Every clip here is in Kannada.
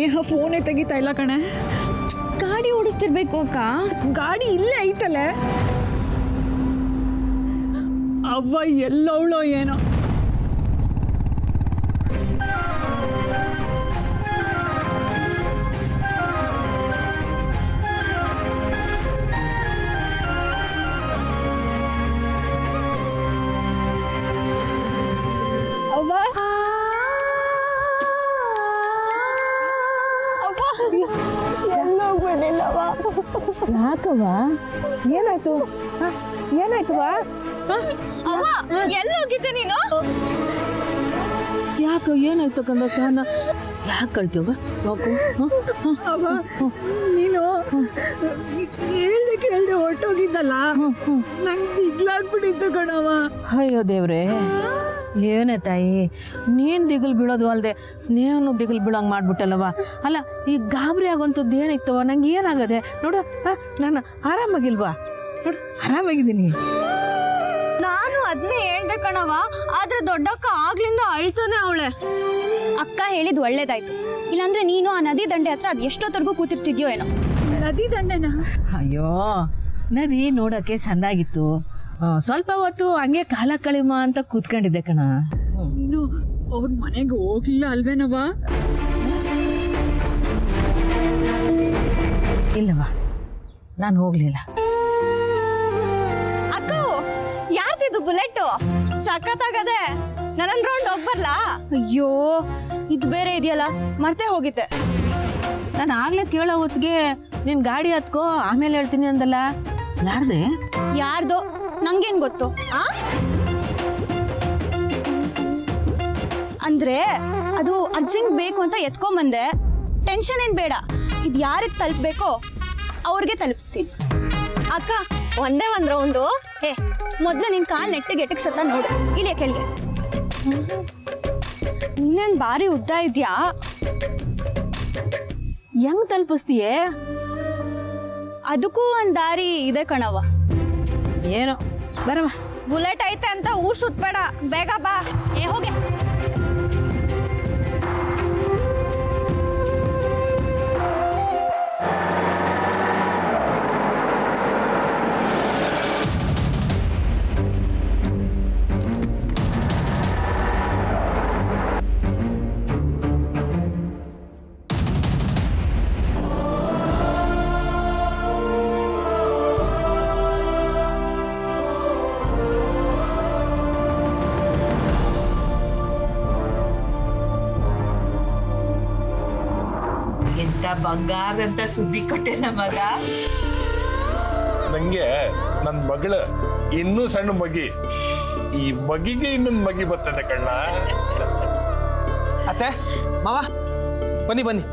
ಸ್ನೇಹ ಫೋನೇ ತೆಗಿತಾ ಇಲ್ಲ ಕಣೆ. ಗಾಡಿ ಓಡಿಸ್ತಿರ್ಬೇಕು ಅಕ್ಕ. ಗಾಡಿ ಇಲ್ಲೇ ಐತಲೆ. ಅವ್ವ ಎಲ್ಲವಳೋ ಏನೋ. ಅವ್ವ ಎಲ್ಲೋಗ್ಬಿಡ್ಲಿಲ್ಲವ. ಯಾಕವ್ವ ಏನಾಯ್ತು? ಏನಾಯ್ತವ? ಎಲ್ಲೋಗಿದ್ದೆ ನೀನು? ಯಾಕ ಏನಾಯ್ತು ಕಂದ ಸಹನ? ಯಾಕೆ ಕಳ್ತೀವ? ಅವ್ವ ನೀನು ಹೇಳ್ದೆ ಹೊರಟೋಗಿದ್ದಲ್ಲ, ನಂಗೆ ದಿಗ್ಲಾಗ್ಬಿಟ್ಟಿತ್ತು ಕಣವ. ಅಯ್ಯೋ ದೇವ್ರೆ, ಏನೇ ತಾಯಿ ನೀನು ದಿಗಲ್ ಬೀಳೋದು ಅಲ್ಲದೆ ಸ್ನೇಹನೂ ದಿಗಲ್ ಬೀಳಂಗೆ ಮಾಡ್ಬಿಟ್ಟಲ್ಲವ. ಅಲ್ಲ ಈ ಗಾಬರಿ ಆಗೋಂಥದ್ದು ಏನಾಯ್ತವ? ನಂಗೆ ಏನಾಗದೆ ನೋಡು, ನಾನು ಆರಾಮಾಗಿಲ್ವಾ? ನೋಡು ಆರಾಮಾಗಿದ್ದೀನಿ. ನಾನು ಅದನ್ನೇ ಹೇಳ್ದೆ ಕಣವ, ಆದ್ರೆ ದೊಡ್ಡಕ್ಕ ಆಗ್ಲಿಂದ ಅಳ್ತಾನೆ ಅವಳೆ. ಅಕ್ಕ ಹೇಳಿದ್ ಒಳ್ಳೇದಾಯ್ತು, ಇಲ್ಲಾಂದ್ರೆ ನೀನು ಆ ನದಿ ದಂಡೆ ಹತ್ರ ಅದು ಎಷ್ಟೊತ್ತರೆಗೂ ಕೂತಿರ್ತಿದ್ಯೋ ಏನೋ. ನದಿ ದಂಡೆನ? ಅಯ್ಯೋ ನದಿ ನೋಡೋಕ್ಕೆ ಸಂದಾಗಿತ್ತು. ಸ್ವಲ್ಪ ಹೊತ್ತು ಹಂಗೆ ಕಾಲ ಕಳಿಮ ಅಂತ ಕೂತ್ಕೊಂಡಿದ್ದೆ ಕಣ. ನೀನು ಅವ್ರ ಮನೆಗೆ ಹೋಗ್ಲಿಲ್ಲ ಅಲ್ವೇನವ? ಇಲ್ಲವಾ, ನಾನು ಹೋಗ್ಲಿಲ್ಲ. ಅಕ್ಕ ಯಾರ್ದಿದು ಬುಲೆಟ್? ಸಖತ್ತಾಗದೆ, ನನ್ನ ರೌಂಡ್ ಹೋಗ್ಬರ್ಲಾ? ಅಯ್ಯೋ ಇದು ಬೇರೆ ಇದೆಯಲ್ಲ, ಮರ್ತೇ ಹೋಗಿದ್ದೆ. ನಾನು ಆಗ್ಲೇ ಕೇಳೋ ಹೊತ್ತಿಗೆ ನಿನ್ ಗಾಡಿ ಹತ್ಕೋ ಆಮೇಲೆ ಹೇಳ್ತೀನಿ ಅಂದಲ್ಲ, ಯಾರ್ದೆ? ಯಾರ್ದೋ ನಂಗೇನ್ ಗೊತ್ತು. ಅಂದ್ರೆ ಅದು ಅರ್ಜೆಂಟ್ ಬೇಕು ಅಂತ ಎತ್ಕೊಂಬಂದೆ. ಟೆನ್ಷನ್ ಏನ್ ಬೇಡ, ಇದು ಯಾರಿಗೆ ತಲುಪಬೇಕೋ ಅವ್ರಿಗೆ ತಲುಪಿಸ್ತೀನಿ. ಅಕ್ಕ ಒಂದೇ ಒಂದ್ ರೌಂಡು. ಮೊದ್ಲು ನಿನ್ ಕಾಲ್ ನೆಟ್ಟಿಗೆ ಸತ್ತ ನೋಡು. ಇಲ್ಲೇ ಕೆಳಗೆ. ಇನ್ನೇನ್ ಬಾರಿ ಉದ್ದ ಇದ್ಯಾ? ಹೆಂಗ್ ತಲುಪಿಸ್ತೀಯೇ? ಅದಕ್ಕೂ ಒಂದ್ ದಾರಿ ಇದೆ ಕಣವ. ಏನೋ ಬರವ. ಬುಲೆಟ್ ಐತೆ ಅಂತ ಊರ್ ಸುತ್ತಬೇಡ, ಬೇಗ ಬಾ. ಹೋಗೆ. ಎಂತ ಬಂಗಾರಂತ ಸುದ್ದಿ ಕೊಟ್ಟೆ ಮಗ. ನಂಗೆ ನನ್ನ ಮಗಳ ಇನ್ನೂ ಸಣ್ಣ ಮಗಿ, ಈ ಮಗಿಗೆ ಇನ್ನೊಂದು ಮಗಿ ಬರ್ತದೆ ಕಣ್ಣ. ಅತ್ತೆ ಮಾವ ಬನ್ನಿ ಬನ್ನಿ.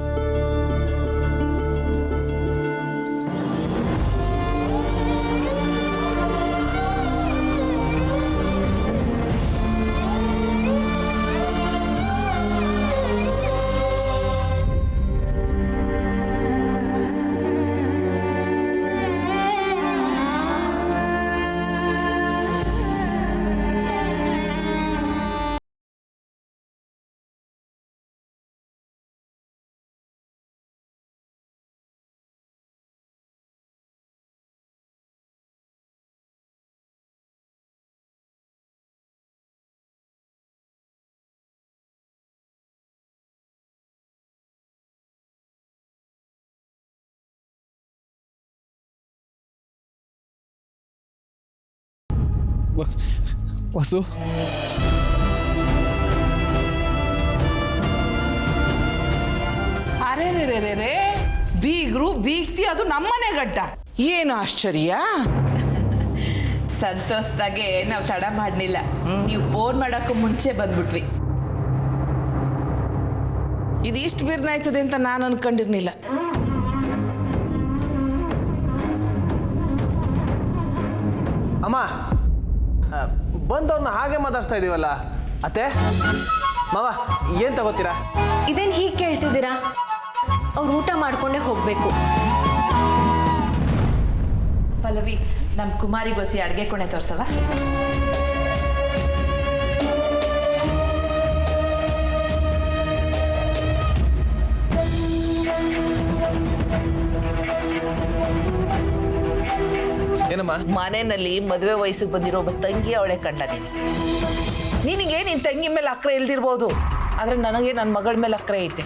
ವಸು ಅರೆ ರೇ ರೇ ರೇ ಬೀಗ್ರು ಬೀಗ್ತಿ, ಅದು ನಮ್ಮನೆ ಗಡ್ಡ. ಏನು ಆಶ್ಚರ್ಯ. ಸಂತೋಷದಾಗೆ ನಾವು ತಡ ಮಾಡಲಿಲ್ಲ, ನೀವು ಫೋನ್ ಮಾಡೋಕ್ಕೂ ಮುಂಚೆ ಬಂದ್ಬಿಟ್ವಿ. ಇದು ಇಷ್ಟು ಬಿರ್ನ ಆಯ್ತದೆ ಅಂತ ನಾನು ಅನ್ಕೊಂಡಿರ್ಲಿಲ್ಲ. ಅಮ್ಮ ಬಂದವ್ರನ್ನ ಹಾಗೆ ಮಾತಾಡ್ಸ್ತಾ ಇದೀವಲ್ಲ ಅತ್ತೆ. ಮಾವ ಏನ್ ತಗೋತೀರಾ? ಇದೇನು ಹೀಗೆ ಕೇಳ್ತಿದ್ದೀರಾ? ಅವ್ರು ಊಟ ಮಾಡ್ಕೊಂಡೇ ಹೋಗ್ಬೇಕು. ಪಲ್ಲವಿ, ನಮ್ಮ ಕುಮಾರಿ ಬಸಿ ಅಡುಗೆ ಕೊಣೆ ತೋರ್ಸವ. ಏನಮ್ಮ? ಮನೆಯಲ್ಲಿ ಮದುವೆ ವಯಸ್ಸಿಗೆ ಬಂದಿರೋ ಒಬ್ಬ ತಂಗಿ ಅವಳೆ ಕಂಡ ನಿನಗೆ ನಿನ್ ತಂಗಿ ಮೇಲೆ ಅಕ್ರೆ ಇಲ್ದಿರ್ಬೋದು, ಆದ್ರೆ ನನಗೆ ನನ್ನ ಮಗಳ ಮೇಲೆ ಅಕ್ರೆ ಐತೆ.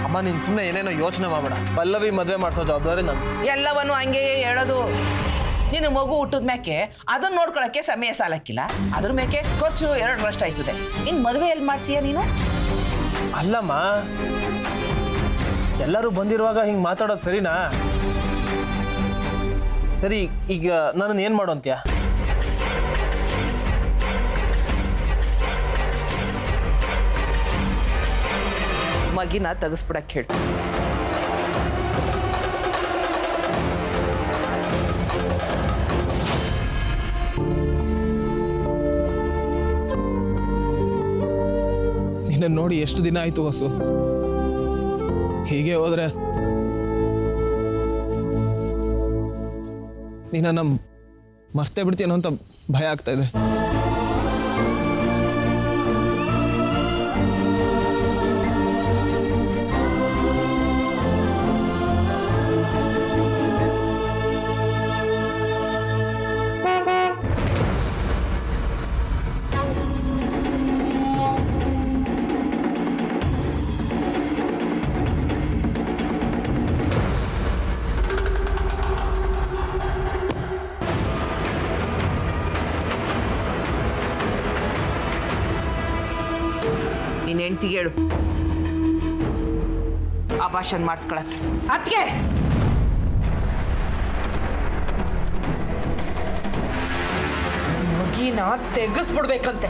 ಅಮ್ಮ ನೀನು ಸುಮ್ಮನೆ ಏನೇನೋ ಯೋಚನೆ ಮಾಡಬೇಡ. ಪಲ್ಲವಿ ಮದುವೆ ಮಾಡಿಸೋ ಜವಾಬ್ದಾರಿ ನಾನು. ಎಲ್ಲವನ್ನು ಹಂಗೆಯೇ ಹೇಳೋದು. ನಿನ್ನ ಮಗು ಹುಟ್ಟಿದ ಮ್ಯಾಕೆ ಅದನ್ನ ನೋಡ್ಕೊಳಕ್ಕೆ ಸಮಯ ಸಾಲಕ್ಕಿಲ್ಲ, ಅದ್ರ ಮೇಕೆ ಖರ್ಚು 2 ವರ್ಷ ಆಯ್ತದೆ. ಇನ್ ಮದುವೆ ಎಲ್ಲಿ ಮಾಡ್ತೀಯ ನೀನು? ಅಲ್ಲಮ್ಮ, ಎಲ್ಲರೂ ಬಂದಿರುವಾಗ ಹಿಂಗೆ ಮಾತಾಡೋದು ಸರಿನಾ? ಸರಿ, ಈಗ ನನ್ನನ್ನು ಏನು ಮಾಡು ಅಂತ್ಯಾ? ಮಗಿನ ತೆಗಿಸ್ಬಿಡಕ್ಕೆ ಹೇಳು. ನಿನ್ನ ನೋಡಿ ಎಷ್ಟು ದಿನ ಆಯ್ತು ವಸು. ಹೀಗೆ ಹೋದ್ರೆ ನೀನನ್ನ ಮರ್ತೇ ಬಿಡ್ತೀನೋ ಅಂತ ಭಯ ಆಗ್ತಾ ಇದೆ. ನಿನ್ನ ಹೆಂಡ್ತಿಗೆ ಹೇಳು ಆಭಾಷಣ ಮಾಡಿಸ್ಕೊಳಕ್ಕೆ. ಅದ್ಕೆ ಮಗಿನ ತೆಗೆಸ್ಬಿಡ್ಬೇಕಂತೆ.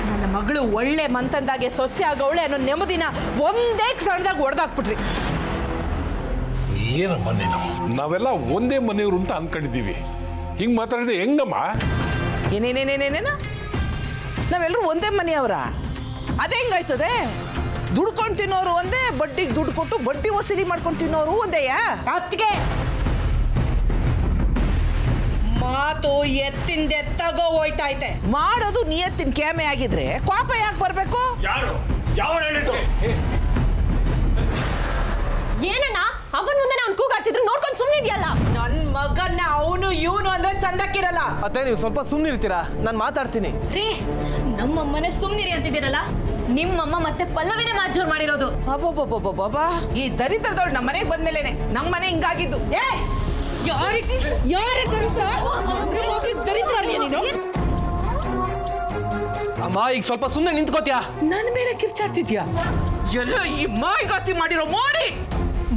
ನನ್ನ ಮಗಳು ಒಳ್ಳೆ ಮಂತಂದಾಗೆ ಸೊಸೆ ಆಗವಳೆ ಅನ್ನೋ ನೆಮ್ಮದಿನ ಒಂದೇ ಕ್ಷಣದಾಗ ಹೊಡೆದಾಕ್ಬಿಟ್ರಿ. ಏನಮ್ಮ ನೀನು? ನಾವೆಲ್ಲ ಒಂದೇ ಮನೆಯವರು ಅಂತ ಅನ್ಕೊಂಡಿದ್ದೀವಿ, ಹಿಂಗ್ ಮಾತಾಡಿದ್ರೆ ಹೆಂಗಮ್ಮ? ಏನೇನೇನೇನೇನೇನ ನಾವೆಲ್ಲರೂ ಒಂದೇ ಮನೆಯವರ? ಅದೇ ಹೆಂಗಾಯ್ತದೆ? ದುಡ್ಕೊಂಡು ತಿನ್ನೋರು ಒಂದೇ, ಬಡ್ಡಿಗೆ ದುಡ್ಡು ಕೊಟ್ಟು ಬಡ್ಡಿ ವಸೂಲಿ ಮಾಡ್ಕೊಂಡು ತಿನ್ನೋರು ಒಂದೇಯಾ? ಅತ್ತಿಗೆ ಮಾತು ಎತ್ತಿಂದೆತ್ತಾಗೋ ಹೋಯ್ತೈತೆ. ಮಾಡೋದು ನಿಯತ್ತಿನ ಕ್ಯಾಮೆ ಆಗಿದ್ರೆ ಕೋಪ ಯಾಕೆ ಬರ್ಬೇಕು? ಯಾರು ಯಾವ ಹೇಳಿದ್ದು? ಏನಣ್ಣ ಅವನ ಮುಂದೆ ಅವ್ನು ಕೂಗಾಡ್ತಿದ್ರು ನೋಡ್ಕೊಂಡು ಸುಮ್ಮನಿದ್ಯಲ್ಲ. ನನ್ ಮಗನ್ನ ಅವನು ಇವನು ಅಂದ್ರೆ ಸಂದಕ್ಕಿರಲ್ಲ. ಅತ್ತೆ ನೀವು ಸ್ವಲ್ಪ ಸುಮ್ಮನೆ ಇರ್ತೀರಾ? ನಾನು ಮಾತಾಡ್ತೀನಿ. ರೀ ನಮ್ಮಮ್ಮನೆ ಸುಮ್ಮನಿರಿ ಅಂತಿದ್ದೀರಲ್ಲ, ನಿಮ್ಮಮ್ಮ ಮತ್ತೆ ಪಲ್ಲವಿನೇ ಮಾಜೋರ್ ಮಾಡಿರೋದು. ಅಬ್ಬಬ್ಬಬ್ಬಬ್ಬಬ್ಬಾ, ಈ ದರಿದ್ರದವ್ರು ನಮ್ಮ ಮನೆಗೆ ಬಂದ್ಮೇಲೆನೆ ನಮ್ಮ ಮನೆ ಹಿಂಗಾಗಿದ್ದು. ಅಮ್ಮ ಈಗ ಸ್ವಲ್ಪ ಸುಮ್ಮನೆ ನಿಂತ್ಕೋತ್ಯಾ? ನನ್ನ ಮೇಲೆ ಕಿರ್ಚಾಡ್ತಿದ್ಯಾ? ಎಲ್ಲ ಈ ಮಾಯಿಗಾತಿ ಮಾಡಿರೋ ಮಾಡಿ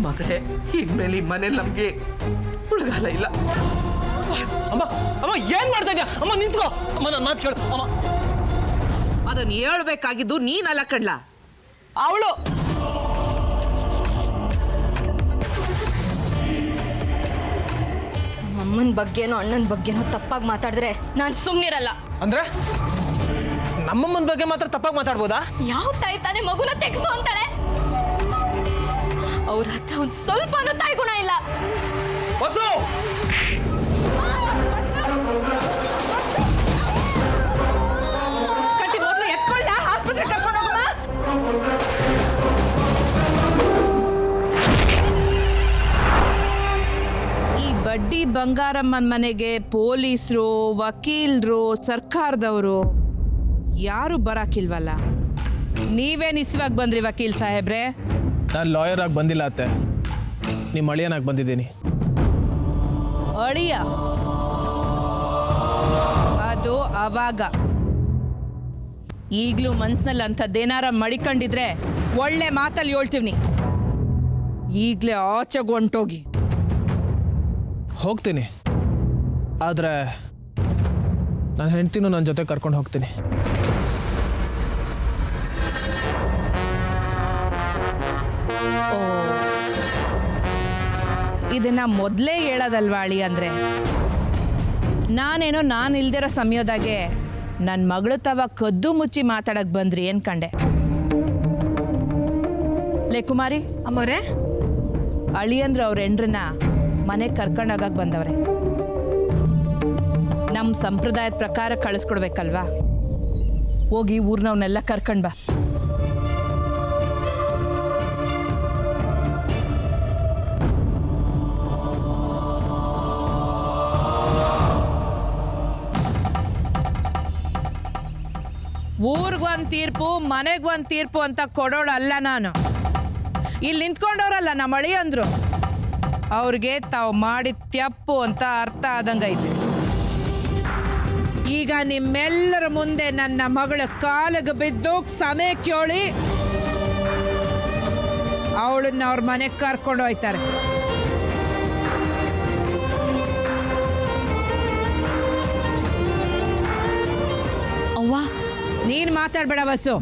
ಮಗಳೇ, ಇನ್ಮೇಲೆ ಈ ಮನೇಲಿ ನಮ್ಗೆ ಹುಡುಗಾಲ ಇಲ್ಲ. ಅಮ್ಮ ಅಮ್ಮ ಏನ್ ಮಾಡ್ತಾ ಇದ್ಯಾ? ಅಮ್ಮ ನಿಂತ್ಕೋ. ಅಮ್ಮ ನನ್ನ ಮಾತು ಕೇಳು. ಅಮ್ಮ ಅದನ್ನ ಹೇಳ್ಬೇಕಾಗಿದ್ದು ನೀನಲ್ಲ ಕಣ್ಲ, ಅವಳು. ಅಮ್ಮನ ಬಗ್ಗೆನೋ ಅಣ್ಣನ ಬಗ್ಗೆನೋ ತಪ್ಪಾಗಿ ಮಾತಾಡಿದ್ರೆ ನಾನು ಸುಮ್ಮನಿರಲ್ಲ. ಅಂದ್ರೆ ನಮ್ಮಮ್ಮನ ಬಗ್ಗೆ ಮಾತ್ರ ತಪ್ಪಾಗಿ ಮಾತಾಡ್ಬೋದಾ? ಯಾವ ತಾಯಿ ತಾನೇ ಮಗುನ ತೆಗ್ಸು ಅಂತಾಳೆ? ಅವ್ರ ಹತ್ರ ಒಂದ್ ಸ್ವಲ್ಪನೂ ತಾಯಿ ಗುಣ ಇಲ್ಲ. ವಸು! ಕಟ್ಟಿ ಮೊದಲು ಎತ್ಕೊಳ್ಳ, ಆಸ್ಪತ್ರೆ ಕರ್ಕೊಂಡು ಹೋಗಮ್ಮ. ಈ ಬಡ್ಡಿ ಬಂಗಾರಮ್ಮನ ಮನೆಗೆ ಪೊಲೀಸರು, ವಕೀಲರು, ಸರ್ಕಾರದವರು ಯಾರು ಬರಾಕಿಲ್ವಲ್ಲ. ನೀವೇ ನಿಸ್ವಾಗಿ ಬಂದ್ರಿ ವಕೀಲ್ ಸಾಹೇಬ್ರೆ? ನಾನು ಲಾಯರ್ ಆಗಿ ಬಂದಿಲ್ಲ ಅತ್ತೆ, ನಿಮ್ಮ ಅಳಿಯನಾಗಿ ಬಂದಿದ್ದೀನಿ. ಅಳಿಯ ಅದು ಅವಾಗ. ಈಗಲೂ ಮನ್ಸಿನಲ್ಲಿ ಅಂಥದ್ದೇನಾರ ಮಡಿಕೊಂಡಿದ್ರೆ ಒಳ್ಳೆ ಮಾತಲ್ಲಿ ಹೇಳ್ತೀವಿ. ಈಗಲೇ ಆಚೆಗೆ ಹೊಂಟೋಗಿ. ಹೋಗ್ತೀನಿ, ಆದರೆ ನನ್ನ ಹೆಂಡ್ತಿನೂ ನನ್ನ ಜೊತೆ ಕರ್ಕೊಂಡು ಹೋಗ್ತೀನಿ. ಇದನ್ನ ಮೊದಲೇ ಹೇಳೋದಲ್ವಾ ಅಳಿ? ಅಂದರೆ ನಾನೇನೋ ನಾನು ಇಲ್ದಿರೋ ಸಮಯದಾಗೆ ನನ್ನ ಮಗಳು ತವ ಕದ್ದು ಮುಚ್ಚಿ ಮಾತಾಡಕ್ಕೆ ಬಂದ್ರಿ ಅನ್ಕಂಡೆ. ಲೇ ಕುಮಾರಿ ಅಮ್ಮೋರೆ, ಅಳಿಯಂದ್ರು ಅವ್ರ ಹೆಂಡ್ರನ್ನ ಮನೆಗೆ ಕರ್ಕೊಂಡೋಗಕ್ಕೆ ಬಂದವ್ರೆ. ನಮ್ಮ ಸಂಪ್ರದಾಯದ ಪ್ರಕಾರ ಕಳಿಸ್ಕೊಡ್ಬೇಕಲ್ವಾ? ಹೋಗಿ ಊರ್ನವನ್ನೆಲ್ಲ ಕರ್ಕೊಂಡ್ ಬಾ. ಊರಿಗೊಂದು ತೀರ್ಪು ಮನೆಗೊಂದು ತೀರ್ಪು ಅಂತ ಕೊಡೋಳಲ್ಲ ನಾನು. ಇಲ್ಲಿ ನಿಂತ್ಕೊಂಡವ್ರಲ್ಲ ನಮ್ಮ ಅಳಿಯಂದ್ರು, ಅವ್ರಿಗೆ ತಾವು ಮಾಡಿದ ತಪ್ಪು ಅಂತ ಅರ್ಥ ಆದಂಗೈತೆ. ಈಗ ನಿಮ್ಮೆಲ್ಲರ ಮುಂದೆ ನನ್ನ ಮಗಳ ಕಾಲಿಗೆ ಬಿದ್ದು ಕ್ಷಮೆ ಕೇಳಿ ಅವಳನ್ನ ಅವ್ರ ಮನೆಗೆ ಕರ್ಕೊಂಡು ಹೋಯ್ತಾರೆ. ಅವ್ವ, ನೀನು ಮಾತಾಡ್ಬೇಡ ವಸು.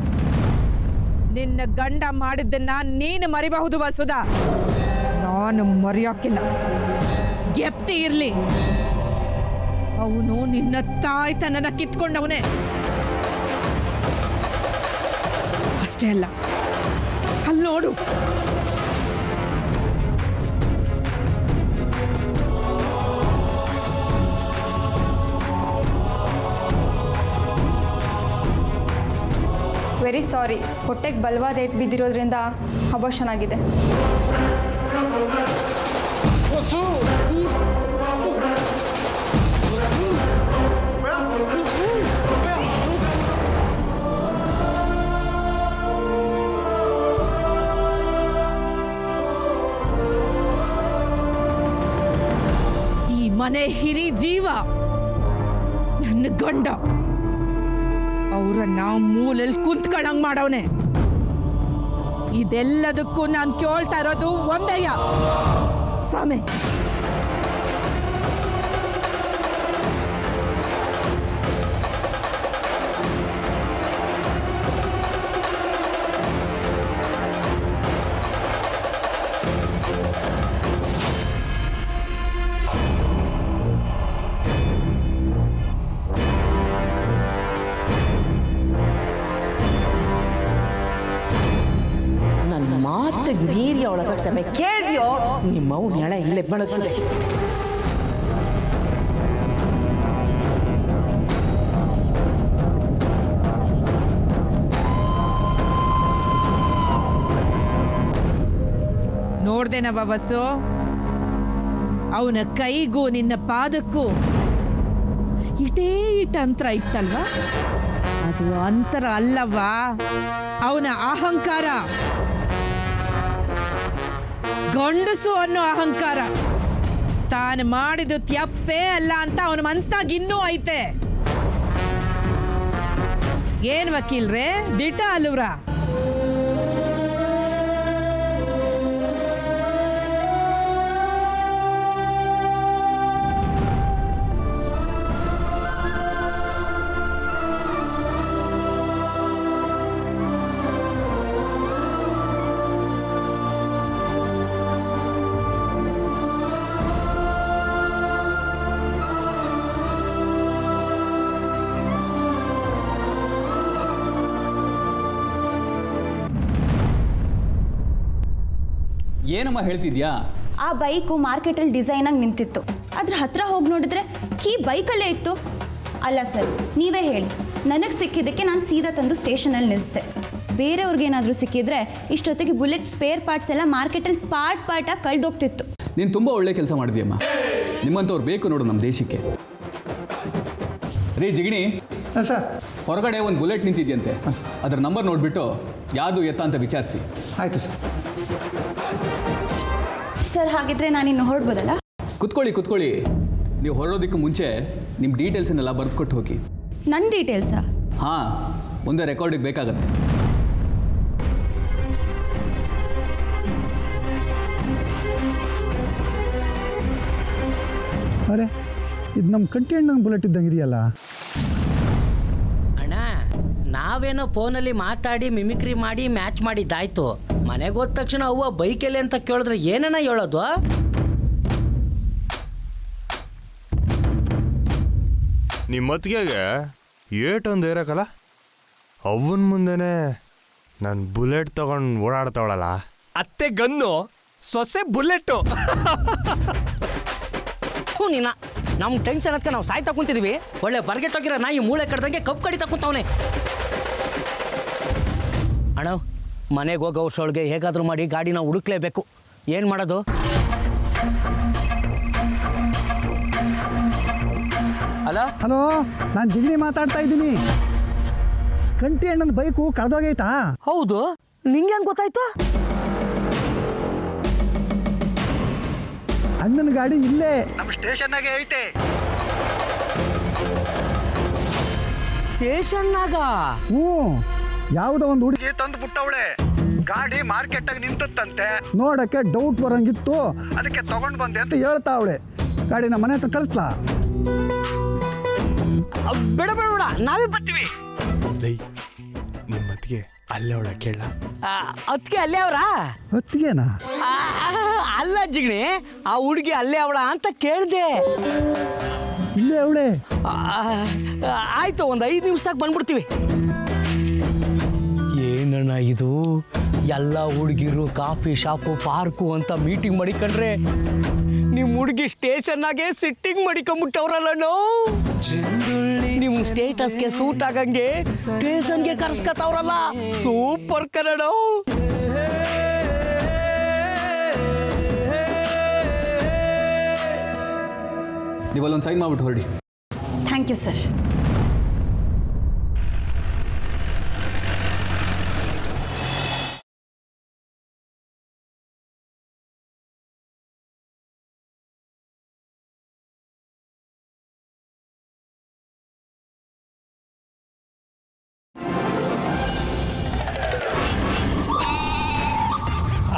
ನಿನ್ನ ಗಂಡ ಮಾಡಿದ್ದನ್ನ ನೀನು ಮರಿಬಹುದು ವಸುದ, ನಾನು ಮರೆಯೋಕ್ಕಿಲ್ಲ. ಗೆಪ್ತಿ ಇರ್ಲಿ, ಅವನು ನಿನ್ನ ತಾಯ್ತನನ ಕಿತ್ಕೊಂಡವನೇ. ಅಷ್ಟೇ ಅಲ್ಲ, ಅಲ್ಲಿ ನೋಡು, ವೆರಿ ಸಾರಿ, ಹೊಟ್ಟೆಗೆ ಬಲವಾದ ಏಟ್ ಬಿದ್ದಿರೋದ್ರಿಂದ ಅಬಾರ್ಷನ್ ಆಗಿದೆ. ಈ ಮನೆ ಹಿರಿ ಜೀವ ನನ್ನ ಗಂಡ, ಅವ್ರನ್ನ ಮೂಲೆಯಲ್ಲಿ ಕುಂತ್ಕೊಳ್ಳಂಗ್ ಮಾಡವನೆ. ಇದೆಲ್ಲದಕ್ಕೂ ನಾನು ಕೇಳ್ತಾ ಇರೋದು ಒಂದಯ್ಯ, ಸಮಯ. ಮಾತಿಗೆ ಮೀರಿ ಅವಳ ಕ್ಷಮೆ ಕೇಳಿಯೋ ನಿಮ್ಮವು ನೆಳೆ ಇಲ್ಲೇ ಬೆಳಗ್ತದೆ. ನೋಡ್ದೇನವ ಬಸ್ಸು, ಅವನ ಕೈಗೂ ನಿನ್ನ ಪಾದಕ್ಕೂ ಇಟೇ ಇಟ ಅಂತರ ಇತ್ತಲ್ವ? ಅದು ಅಂತರ ಅಲ್ಲವ್ವ, ಅವನ ಅಹಂಕಾರ. ಗಂಡಸು ಅನ್ನೋ ಅಹಂಕಾರ. ತಾನು ಮಾಡಿದ ತ್ಯಪ್ಪೇ ಅಲ್ಲ ಅಂತ ಅವನ ಮನ್ಸ್ನಾಗ ಇನ್ನೂ ಐತೆ. ಏನ್ ವಕೀಲ್ರೆ, ದಿಟ ಅಲ್ವ್ರ? ಏನಮ್ಮ ಹೇಳ್ತಿದ್ಯಾ? ಆ ಬೈಕು ಮಾರ್ಕೆಟಲ್ಲಿ ಡಿಸೈನಾಗಿ ನಿಂತಿತ್ತು. ಅದ್ರ ಹತ್ರ ಹೋಗಿ ನೋಡಿದ್ರೆ ಕೀ ಬೈಕಲ್ಲೇ ಇತ್ತು. ಅಲ್ಲ ಸರ್, ನೀವೇ ಹೇಳಿ, ನನಗೆ ಸಿಕ್ಕಿದ್ದಕ್ಕೆ ನಾನು ಸೀದಾ ತಂದು ಸ್ಟೇಷನಲ್ಲಿ ನಿಲ್ಲಿಸಿದೆ. ಬೇರೆಯವ್ರಿಗೇನಾದರೂ ಸಿಕ್ಕಿದ್ರೆ ಇಷ್ಟೊತ್ತಿಗೆ ಬುಲೆಟ್ ಸ್ಪೇರ್ ಪಾರ್ಟ್ಸ್ ಎಲ್ಲ ಮಾರ್ಕೆಟಲ್ಲಿ ಪಾರ್ಟಾಗಿ ಕಳೆದೋಗ್ತಿತ್ತು. ನೀನು ತುಂಬ ಒಳ್ಳೆ ಕೆಲಸ ಮಾಡಿದ್ಯಮ್ಮ. ನಿಮ್ಮಂಥವ್ರು ಬೇಕು ನೋಡು ನಮ್ಮ ದೇಶಕ್ಕೆ. ರೀ ಜಿಗಣಿ ಸರ್, ಹೊರಗಡೆ ಒಂದು ಬುಲೆಟ್ ನಿಂತಿದ್ಯಂತೆ, ಅದರ ನಂಬರ್ ನೋಡಿಬಿಟ್ಟು ಯಾವುದು ಎತ್ತ ಅಂತ ವಿಚಾರಿಸಿ. ಆಯಿತು ಸರ್. ಸರ್, ಹಾಗಿದ್ರೆ ನಾನಿನ್ನು ಹೊರಡ್ಬೋದಲ್ಲ? ಕುತ್ಕೊಳ್ಳಿ. ನೀವು ಹೊರಡೋದಕ್ಕೆ ಮುಂಚೆ ನಿಮ್ಮ ಡೀಟೇಲ್ಸನ್ನೆಲ್ಲ ಬರೆದುಕೊಟ್ಟು ಹೋಗಿ. ನನ್ನ ಡೀಟೇಲ್ಸಾ? ಹಾಂ, ಮುಂದೆ ರೆಕಾರ್ಡಿಗೆ ಬೇಕಾಗತ್ತೆ. ಅರೆ, ಇದು ನಮ್ಮ ಕಂಟೆಂಟ್ ಬುಲೆಟ್ ಇದ್ದಂಗೆ ಇದೆಯಲ್ಲ ಅಣ್ಣ. ನಾವೇನೋ ಫೋನಲ್ಲಿ ಮಾತಾಡಿ ಮಿಮಿಕ್ರಿ ಮಾಡಿ ಮ್ಯಾಚ್ ಮಾಡಿದ್ದಾಯ್ತು. ಮನೆಗೆ ಹೋದ ತಕ್ಷಣ ಅವ್ವ ಬೈಕಲ್ಲಿ ಅಂತ ಕೇಳಿದ್ರೆ ಏನಣ್ಣ ಹೇಳೋದು? ನಿಮ್ಮತ್ತಿಗೆ ಏಟೊಂದು ಇರಕಲ್ಲ, ಅವನ ಮುಂದೆನೆ ನಾನು ಬುಲೆಟ್ ತಗೊಂಡು ಓಡಾಡ್ತಾವಳಲ್ಲ. ಅತ್ತೆ ಗನ್ನು, ಸೊಸೆ ಬುಲೆಟ್ಟು. ಹ್ಞೂ ನೀನ, ನಮ್ಮ ಟೆನ್ಷನ್ ಅದಕ್ಕೆ ನಾವು ಸಾಯ್ತಾ ಕುಂತಿದ್ವಿ. ಒಳ್ಳೆ ಬರ್ಗೆಟ್ಟೋಗಿರೋ ನಾಯಿ ಮೂಳೆ ಕಡ್ದಂಗೆ ಕಪ್ಪು ಕಡಿತಾ ಕುಂತವನೆ. ಅಣ್ಣ, ಮನೆಗೆ ಹೋಗೋ ವರ್ಷೊಳಗೆ ಹೇಗಾದರೂ ಮಾಡಿ ಗಾಡಿನ ಹುಡುಕ್ಲೇಬೇಕು. ಏನು ಮಾಡೋದು? ಹಲೋ, ನಾನು ಜಿಗಣಿ ಮಾತಾಡ್ತಾ ಇದ್ದೀನಿ. ಕಂಟಿ ಅಣ್ಣನ ಬೈಕು ಕಳೆದೋಗೈತಾ? ಹೌದು, ನಿಂಗೆ ಹೆಂಗೆ ಗೊತ್ತಾಯ್ತು? ಅಣ್ಣನ ಗಾಡಿ ಇಲ್ಲೇ ನಮ್ಮ ಸ್ಟೇಷನ್ನಾಗೆ ಐತೆ. ಸ್ಟೇಷನ್ನಾಗ? ಹ್ಞೂ, ಯಾವುದೋ ಒಂದು ಹುಡುಗಿ ತಂದು ಬಿಟ್ಟವಳೆ. ಗಾಡಿ ಮಾರ್ಕೆಟಾಗಿ ನಿಂತಂತೆ, ನೋಡಕ್ಕೆ ಡೌಟ್ ಬರಂಗಿತ್ತು, ಅದಕ್ಕೆ ತಗೊಂಡು ಬಂದೆ ಅಂತ ಹೇಳ್ತಾವಳೆ. ಗಾಡಿ ನಮ್ಮ ಮನೆ ಹತ್ರ ಕಳಿಸ್ಲಾ? ಬೇಡ ಬೇಡ ಬೇಡ, ನಾವೇ ಬರ್ತೀವಿ. ನಿಮ್ಮ ಅತ್ತಿಗೆ ಅಲ್ಲೇ ಅವಳ ಕೇಳ. ಅದಕ್ಕೆ ಅಲ್ಲೇ ಅವರ? ಹೊತ್ತಿಗೆನಾ? ಅಲ್ಲ ಜಿಗಣಿ, ಆ ಹುಡುಗಿ ಅಲ್ಲೇ ಅವಳ ಅಂತ ಕೇಳಿದೆ. ಇಲ್ಲೇ ಅವಳೆ? ಆಯ್ತು, ಒಂದು 5 ನಿಮಿಷದಾಗ ಬಂದ್ಬಿಡ್ತೀವಿ. ಏನಣ್ಣ ಇದು, ಎಲ್ಲ ಹುಡುಗಿರು ಕಾಫಿ ಶಾಪು ಪಾರ್ಕು ಅಂತ ಮೀಟಿಂಗ್ ಮಾಡಿಕೊಂಡ್ರೆ ನಿಮ್ಮ ಹುಡುಗಿ ಸ್ಟೇಷನ್ನಾಗೆ ಸಿಟ್ಟಿಂಗ್ ಮಾಡಿಕೊಂಡ್ಬಿಟ್ಟವ್ರಲ್ಲ. ನಿಮ್ಮ ಸ್ಟೇಟಸ್ಗೆ ಸೂಟ್ ಆಗಂಗೆ ಸ್ಟೇಷನ್ಗೆ ಕರ್ಸ್ಕೊತಾವ್ರಲ್ಲ. ಸೂಪರ್ ಕನ್ನಡ. ನೀವಲ್ಲೊಂದು ಸೈನ್ ಮಾಡ್ಬಿಟ್ಟು ಹೊರಡಿ. Thank you sir.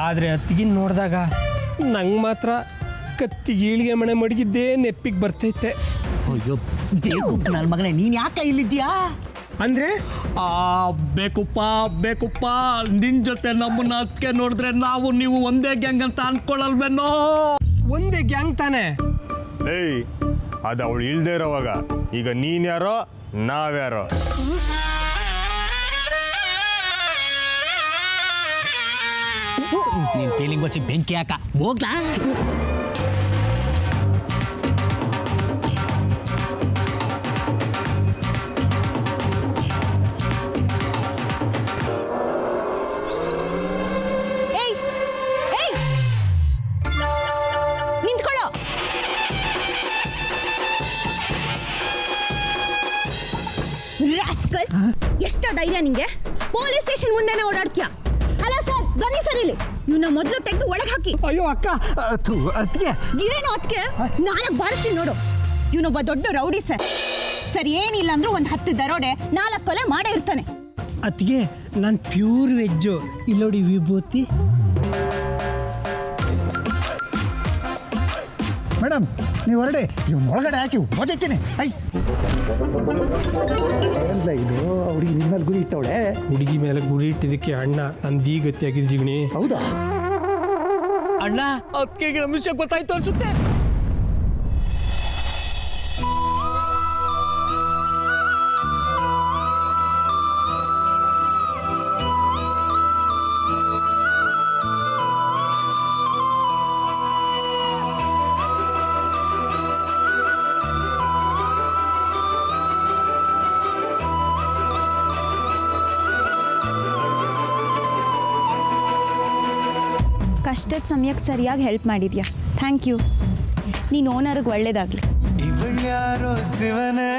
ಆದರೆ ಅತ್ತಿಗಿನ ನೋಡಿದಾಗ ನಂಗೆ ಮಾತ್ರ ಕತ್ತಿಗೆ ಈಳಿಗೆ ಮನೆ ಮಡಗಿದ್ದೇ ನೆಪ್ಪಿಗೆ ಬರ್ತೈತೆ. ಅಯ್ಯೋ ಬೇಕು ನನ್ನ ಮಗನೇ, ನೀನು ಯಾಕೆ ಇಲ್ಲಿದ್ದೀಯಾ? ಅಂದರೆ ಬೇಕುಪ್ಪ ಬೇಕುಪ್ಪ, ನಿನ್ನ ಜೊತೆ ನಮ್ಮನ್ನ ಅದಕ್ಕೆ ನೋಡಿದ್ರೆ ನಾವು ನೀವು ಒಂದೇ ಗ್ಯಾಂಗ್ ಅಂತ ಅನ್ಕೊಳ್ಳಲ್ವೇನೋ? ಒಂದೇ ಗ್ಯಾಂಗ್ ತಾನೆ. ಏಯ್, ಅದು ಅವಳು ಇಳ್ದೇ ಇರೋವಾಗ ಈಗ ನೀನು ಯಾರೋ ನಾವ್ಯಾರೋ? ನೀನು ಫೀಲಿಂಗ್ ಬಸಿ ಬೆಂಕಿ ಹಾಕ ಹೋಗ್ಲಾ? ನಿಂತ್ಕೊಳ್ಳೋ. ರಾಸ್ಕಲ್, ಎಷ್ಟೋ ಧೈರ್ಯ ನಿಂಗೆ? ಪೊಲೀಸ್ ಸ್ಟೇಷನ್ ಮುಂದೆನೆ ಓಡಾಡ್ತೀಯ? ಅಲ್ಲ ಸರ್, ಬನ್ನಿ ಸರ್ ಇಲ್ಲಿ. ಇವನ್ನ ಮೊದಲು ತೆಗೆದು ಒಳಗೆ ಹಾಕಿ. ಅಯ್ಯೋ ಅಕ್ಕ, ಅತ್ತಿಗೆ ಇವೇನು ಅದಕ್ಕೆ 4 ಬಾರಿಸ್ತೀನಿ ನೋಡು. ಇವನೊಬ್ಬ ದೊಡ್ಡ ರೌಡಿ ಸರ್. ಸರ್, ಏನಿಲ್ಲ ಅಂದ್ರೂ ಒಂದು 10 ದರೋಡೆ 4 ಕೊಲೆ ಮಾಡೇ ಇರ್ತಾನೆ. ಅತ್ತಿಗೆ ನಾನು ಪ್ಯೂರ್ ವೆಜ್ಜು. ಇಲ್ಲೋಡಿ ವಿಭೂತಿ. ಮೇಡಮ್, ನೀವು ಹೊರಡಿ, ಇವನು ಒಳಗಡೆ ಹಾಕಿ ಓದಿತೀನಿ. ಐ ಏನಿಲ್ಲ, ಇದು ಹುಡುಗಿ ನಿಮ್ಮ ಮೇಲೆ ಗುರಿ ಇಟ್ಟವಳೆ. ಹುಡುಗಿ ಮೇಲೆ ಗುರಿ ಇಟ್ಟಿದ್ದಕ್ಕೆ ಅಣ್ಣ ನಂದು ಈ ಗತಿಯಾಗಿದ್ದು ಜಿಗಣಿ. ಹೌದಾ ಅಣ್ಣ? ಅದಕ್ಕೆ ರಮೇಶ ಗೊತ್ತಾಯ್ತು ಅನ್ಸುತ್ತೆ. ಕಷ್ಟದ ಸಮಯಕ್ಕೆ ಸರಿಯಾಗಿ ಹೆಲ್ಪ್ ಮಾಡಿದ್ಯಾ, ಥ್ಯಾಂಕ್ ಯು. ನೀನು ಓನರ್ಗೆ ಒಳ್ಳೇದಾಗಲಿ. ಇವಳ್ಯಾರೋ ಶಿವನೇ.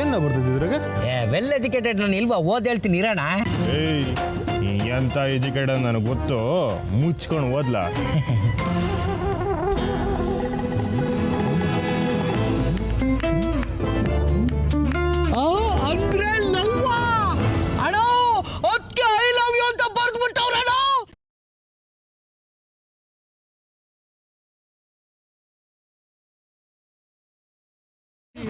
ಏನು ಬರ್ತಿದ್ರಾಗ? ವೆಲ್ ಎಜುಕೇಟೆಡ್ ನಾನು ಇಲ್ವಾ? ಓದ್ ಹೇಳ್ತೀನಿ ಇರೋಣ. ಏಯ್, ಎಂತ ಎಜುಕೇಟೆಡ್ ನನಗೆ ಗೊತ್ತು, ಮುಚ್ಕೊಂಡು ಓದ್ಲಾ? ಅಂದ್ರೆ ಲವ್ವ ಅಣ್ಣ, ಅದಕ್ಕೆ ಐ ಲವ್ ಯು ಅಂತ ಬರ್ದ್ಬಿಟ್ಟವ್ರಣ್ಣ.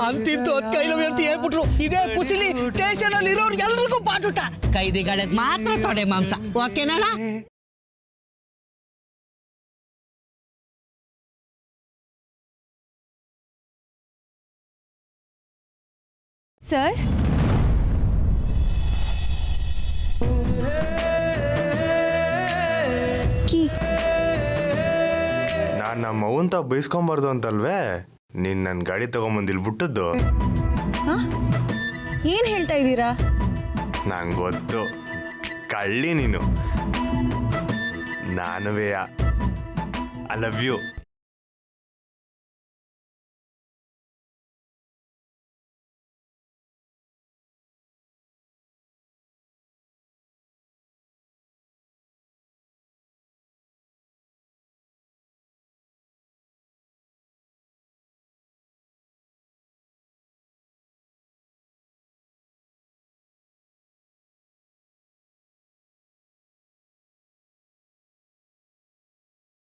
ಅಂತಿತ್ತು ಅದಕ್ಕೆ ಐ ಲವ್ ಯು ಅಂತ ಹೇಳ್ಬಿಟ್ರು. ಇದೇ ಕುಸಿಲಿ ಸ್ಟೇಷನ್ ಅಲ್ಲಿ ಇರೋರು ಎಲ್ರಿಗೂ ಪಾಠ. ಕೈದಿಗಳಿಗೆ ಮಾತ್ರ ತೊಡೆ ಮಾಂಸ. ಓಕೆನಣ್ಣ? ಸರ್ ಕೀ ನಾನು ನಮ್ಮ ಅವನ್ ತಾವ್ ಬೈಸ್ಕೊಂಬಾರ್ದು ಅಂತಲ್ವೇ ನೀನು ನನ್ನ ಗಾಡಿ ತಗೊಂಬಂದು ಇಲ್ಲಿ ಬಿಟ್ಟದ್ದು. ಏನು ಹೇಳ್ತಾ ಇದ್ದೀರಾ? ನಂಗೆ ಗೊತ್ತು, ಕಳ್ಳಿ ನೀನು. ನಾನುವೇ ಐ ಲವ್ ಯು.